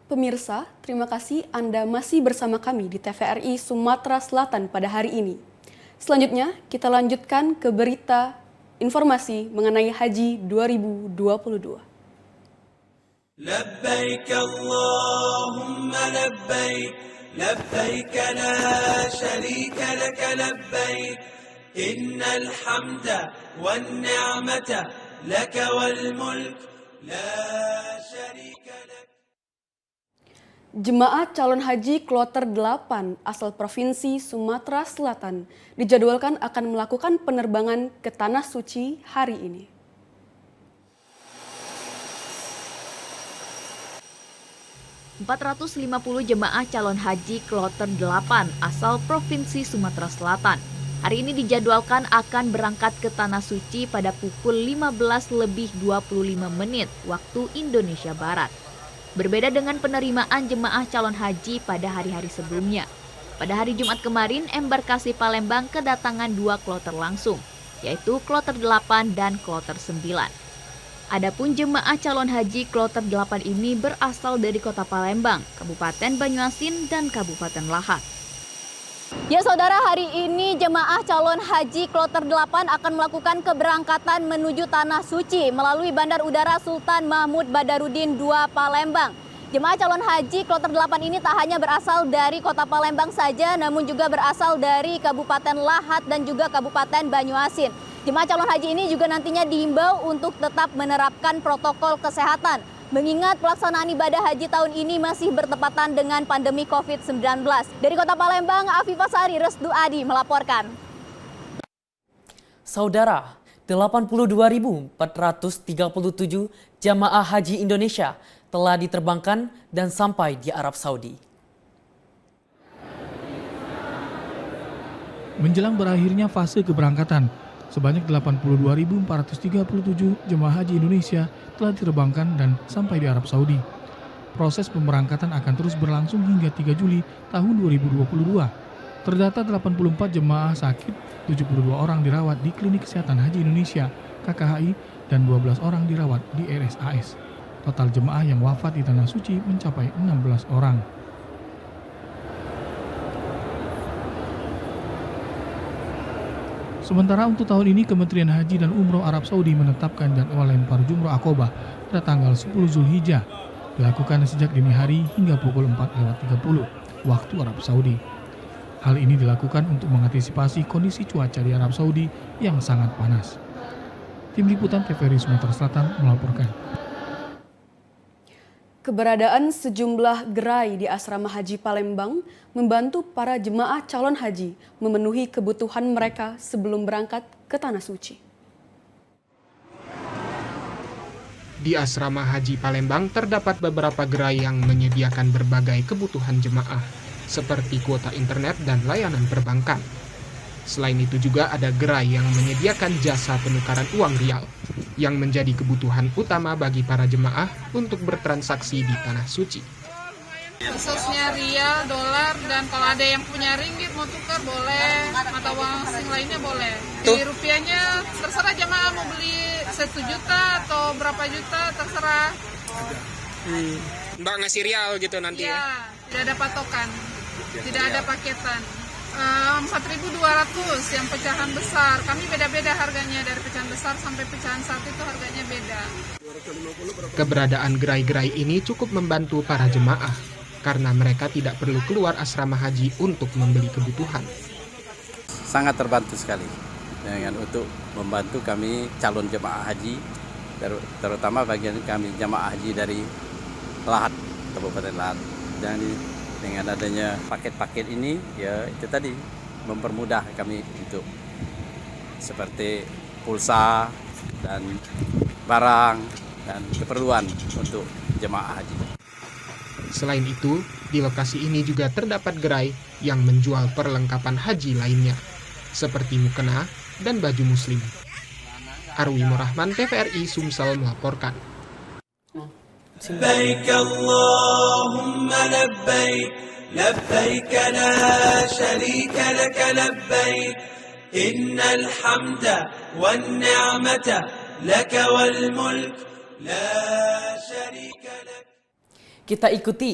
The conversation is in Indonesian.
Pemirsa, terima kasih Anda masih bersama kami di TVRI Sumatera Selatan pada hari ini. Selanjutnya, kita lanjutkan ke berita informasi mengenai Haji 2022. Labbaik Allahumma labbaik, labbaik la syarika laka labbaik, innal hamda wan ni'mata laka wal mulk la syarika lak. Jemaah calon haji kloter 8 asal Provinsi Sumatera Selatan dijadwalkan akan melakukan penerbangan ke Tanah Suci hari ini. .450 jemaah calon haji kloter 8 asal Provinsi Sumatera Selatan hari ini dijadwalkan akan berangkat ke Tanah Suci pada pukul 15:25 waktu Indonesia Barat. Berbeda dengan penerimaan jemaah calon haji pada hari-hari sebelumnya. Pada hari Jumat kemarin, embarkasi Palembang kedatangan 2 kloter langsung, yaitu kloter 8 dan kloter 9. Adapun jemaah calon haji kloter 8 ini berasal dari Kota Palembang, Kabupaten Banyuasin, dan Kabupaten Lahat. Ya saudara, hari ini jemaah calon haji kloter 8 akan melakukan keberangkatan menuju Tanah Suci melalui Bandar Udara Sultan Mahmud Badarudin II Palembang. Jemaah calon haji kloter 8 ini tak hanya berasal dari Kota Palembang saja, namun juga berasal dari Kabupaten Lahat dan juga Kabupaten Banyuasin. Jemaah calon haji ini juga nantinya diimbau untuk tetap menerapkan protokol kesehatan, mengingat pelaksanaan ibadah haji tahun ini masih bertepatan dengan pandemi COVID-19. Dari Kota Palembang, Afifah Sari Resdu Adi melaporkan. Saudara, 82.437 jamaah haji Indonesia telah diterbangkan dan sampai di Arab Saudi. Menjelang berakhirnya fase keberangkatan, sebanyak 82.437 jemaah haji Indonesia telah diterbangkan dan sampai di Arab Saudi. Proses pemberangkatan akan terus berlangsung hingga 3 Juli tahun 2022. Terdata 84 jemaah sakit, 72 orang dirawat di Klinik Kesehatan Haji Indonesia (KKHI) dan 12 orang dirawat di RSAS. Total jemaah yang wafat di Tanah Suci mencapai 16 orang. Sementara untuk tahun ini, Kementerian Haji dan Umroh Arab Saudi menetapkan jadwal lempar jumroh Aqobah pada tanggal 10 Zulhijjah, dilakukan sejak dini hari hingga pukul 4:30 waktu Arab Saudi. Hal ini dilakukan untuk mengantisipasi kondisi cuaca di Arab Saudi yang sangat panas. Tim Liputan TVRI Sumatera Selatan melaporkan. Keberadaan sejumlah gerai di Asrama Haji Palembang membantu para jemaah calon haji memenuhi kebutuhan mereka sebelum berangkat ke Tanah Suci. Di Asrama Haji Palembang terdapat beberapa gerai yang menyediakan berbagai kebutuhan jemaah, seperti kuota internet dan layanan perbankan. Selain itu juga ada gerai yang menyediakan jasa penukaran uang rial, yang menjadi kebutuhan utama bagi para jemaah untuk bertransaksi di Tanah Suci. Khususnya rial, dolar, dan kalau ada yang punya ringgit mau tukar boleh, mata uang asing lainnya boleh. Di rupiahnya terserah jemaah mau beli 1 juta atau berapa juta terserah. Mbak ngasih rial gitu nanti ya? Tidak ada patokan, tidak ada paketan. 4.200 yang pecahan besar, kami beda-beda harganya dari pecahan besar sampai pecahan 1 itu harganya beda. Keberadaan gerai-gerai ini cukup membantu para jemaah karena mereka tidak perlu keluar asrama haji untuk membeli kebutuhan. Sangat terbantu sekali dengan untuk membantu kami calon jemaah haji, terutama bagian kami jemaah haji dari Lahat, Kabupaten Lahat. Dan dengan adanya paket-paket ini, ya itu tadi mempermudah kami untuk seperti pulsa dan barang dan keperluan untuk jemaah haji. Selain itu, di lokasi ini juga terdapat gerai yang menjual perlengkapan haji lainnya, seperti mukena dan baju muslim. Arwi Murahman, TVRI Sumsel melaporkan. Labbaik Allahumma labbaik, labbaik la syarika laka labbaik, innal hamda wan ni'mata laka wal mulk la syarika lak. kita ikuti